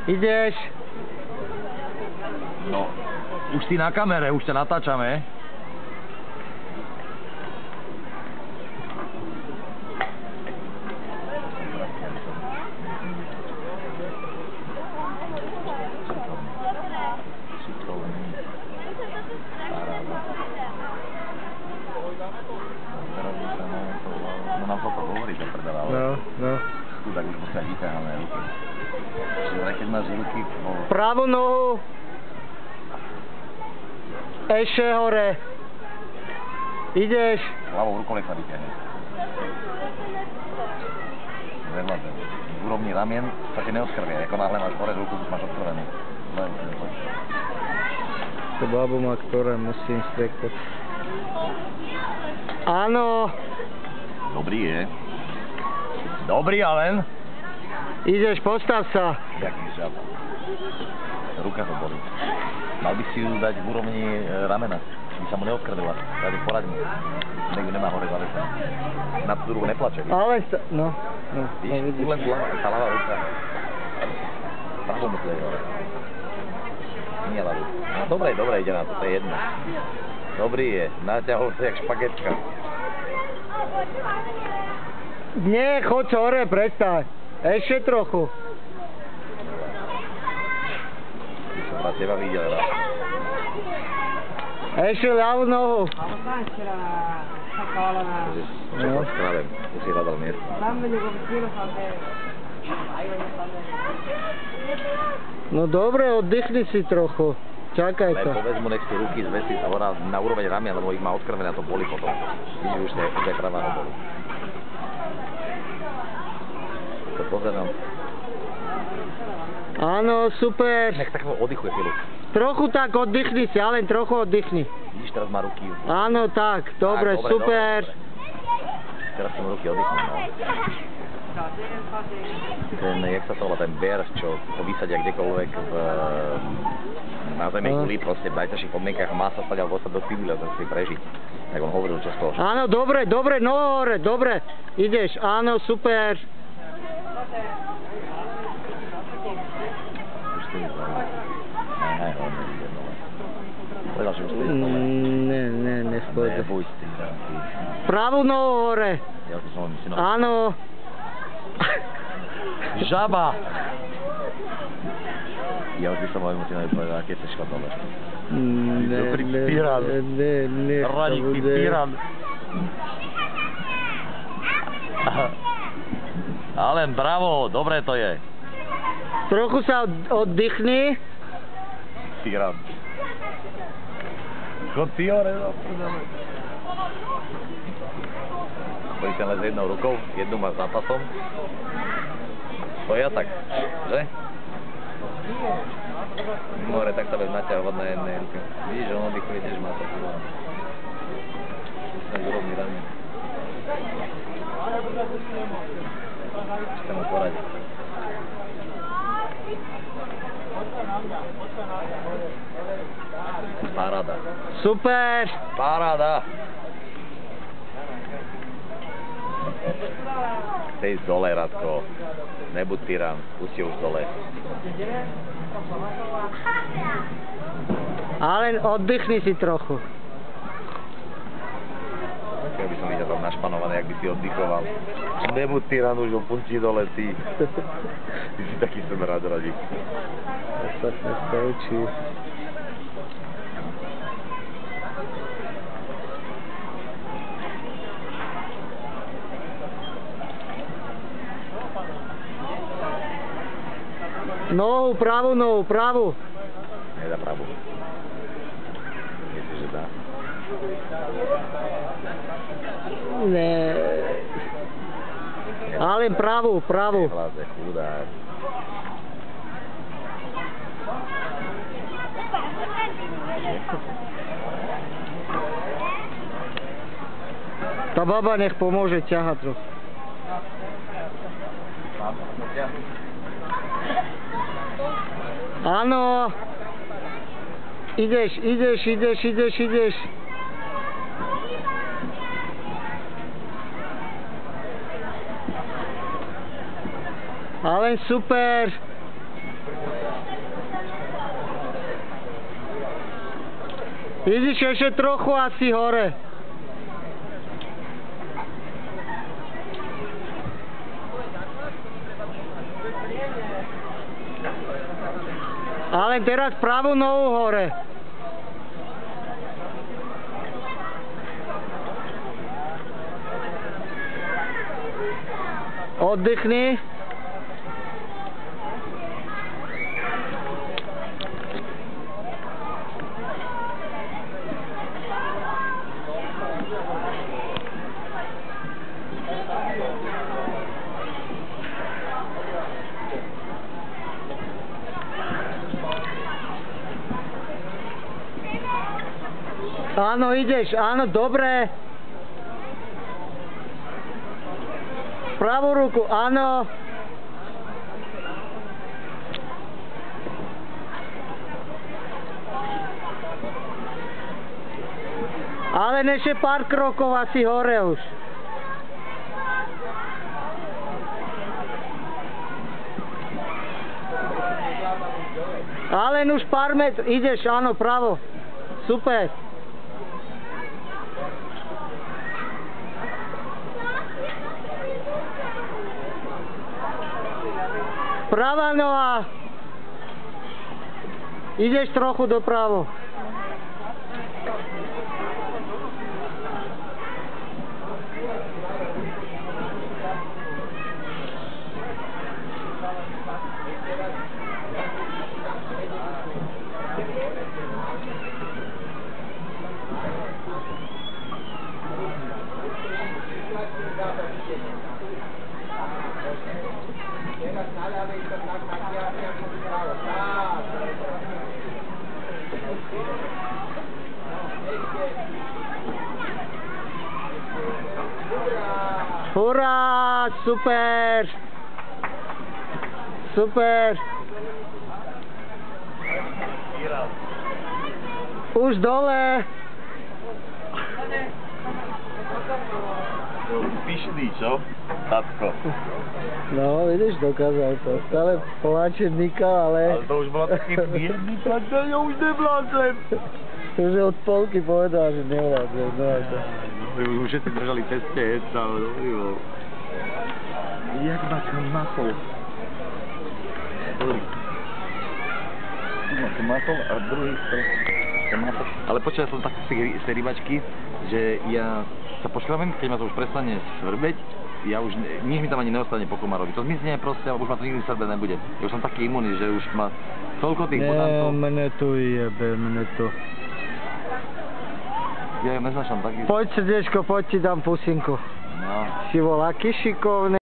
Ideš? No, už si na kamere, už ťa natáčame. No nám toto hovorí, to predala, ale... No. Tu tak už musia vyťahané ruky. Čiže keď máš ruky... Pravú nohu. Ešte hore. Ideš. Ľavou rukou nech sa vyťahne. Vedľa z úrovni ramien sa ti neodkrvie. Ako náhle máš hore ruku, máš odkrvenú. To babu má, ktoré musí inspektor. Áno. Dobrý je. Dobrý, Alen. Ideš, postav sa. Jaký žaba. Ruka to bolí. Mal by si ju dať v úrovni ramena. By sa mu neodkrvila. Dať poraď mu. Nech ju nemá hore zavesené. Na tú ruku neplače. Ale sa... No. Víš, tu len tá ľavá ruka. Pravú mu tleje hore. Nie ľavú. No dobre, ide na to, to je jedno. Dobrý je. Naťahol sa jak špagetka. Nie, choď hore, prestaň. Ešte trochu. Som raz teba videl raz. Ešte ľavú nohu. Čo sa skladem, tu si hľadal miesto. No dobre, oddychni si trochu. Čakaj sa. Len povedz mu, nech si ruky zvesí sa hora na úroveň ramia, lebo ich má odkrvené a to boli potom. Vidíš, už je pravá boli. To pozerám. Áno, super. Nech takého oddychuje chvíľu. Trochu tak oddychni si, ale trochu oddychni. Vidíš, teraz má ruky. Áno, tak, dobre, super. Dobre. Teraz som ruky oddychnul, no. Ten, jak sa to volá, ten bear, čo to vysadia kdekoľvek na zemi guli, proste v najťažších podmienkach a má sa stať alebo sa do civila, sa si prežiť. Tak on hovoril, čo z toho. Áno, dobre, no hore, dobre. Ideš, áno, super. Už stojí zle. Ne, on nevidie dole. Povedal, že už stojí zle. Ne, spovedal. Nebuď ty, ty. Pravú nohu hore. Ja to som si nohu. Áno. Žaba! Ja už by som mohol musieť povedať, aké chceš šla dole. Dobrý tyran. Ne. Raník, ty tyran. Alen, bravo, dobre to je. Trochu sa oddychni. Tyran. Chod ty hore, zaprdele. Policajn len s jednou rukou, jednu máš za pasom. Stoja tak, že? More, tak sa bez naťahovať na jednej ruke. Vidíš, že on oddychuje, tiež má to chvíľa. Musím urovni rami. Chcem mu poradiť. Paráda. Super. Paráda. Chce ísť dole, Radko. Nebuď tyran, pusti už dole. Ale oddychni si trochu. Ja by som videl tam našpanované, jak by si oddychoval. Nebuď tyran, už ho pusti dole, ty. Ty si taký semradradík. Ostatné stavčí. Nohu, pravú nohu, pravú. Nedá pravú. Myslíš, že dá? Ne. Ale pravú. Vládze, chudák. Tá baba nech pomôže ťahať trochu. Áno. Ideš. Ale super. Vidíš ešte trochu asi hore. Ale teraz pravú nohu hore. Oddychni. Áno, ideš, áno, dobre. Pravú ruku, áno. Ale ešte pár krokov asi hore už. Ale už pár metrov, ideš, áno, pravo. Super. Pravá noha. Ideš trochu dopravo. Hurá, super. Super. Už dole. Pyšný, čo? Tatko. No, vidíš, dokázal to. Stále pláče Nika, ale... Ale to už bola taký biedný plačel, ja už nevládzem. Už od polky povedal, že nevládzem. Už všetci držali peste, heca, dobrý bol. Jak ma kmatol. Dobrý. Tu ma kmatol a druhý kmatol. Ale počkaj, som tak z tej rybačky, že ja sa pošľavím, keď ma to už prestane svrbeť, ja už, nič mi tam ani neostane po komarovi. To zmizne proste, už ma to nikdy svrbeť nebude. Ja už som taký imunný, že už ma toľko tých bodantov... Mne tu jebe, mne tu. Ja neznášam taký... Poď, srdiečko, poď ti dám pusinku. No. Si bol aký šikovný.